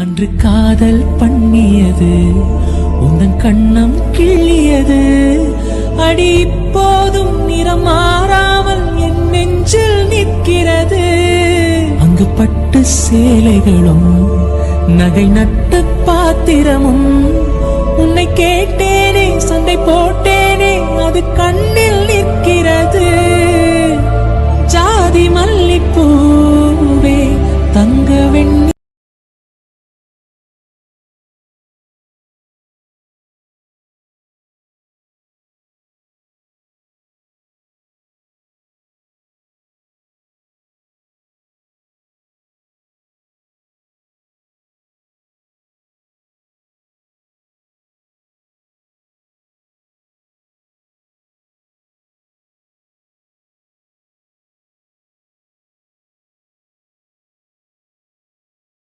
அன்று காதல் பண்ணியது உந்தன் கண்ணம் கிள்ளியது அடி இப்போதும் நிறம் மாறாமல் என் நெஞ்சில் நிற்கிறது. அங்கு பட்டு சேலைகளும் நகை நட்ட பாத்திரமும் உன்னை கேட்டேனே சண்டை போட்டேனே அது கண்ணில் நிற்கிறது. ஜாதி மல்லிப்பூவே தங்க வெண்ண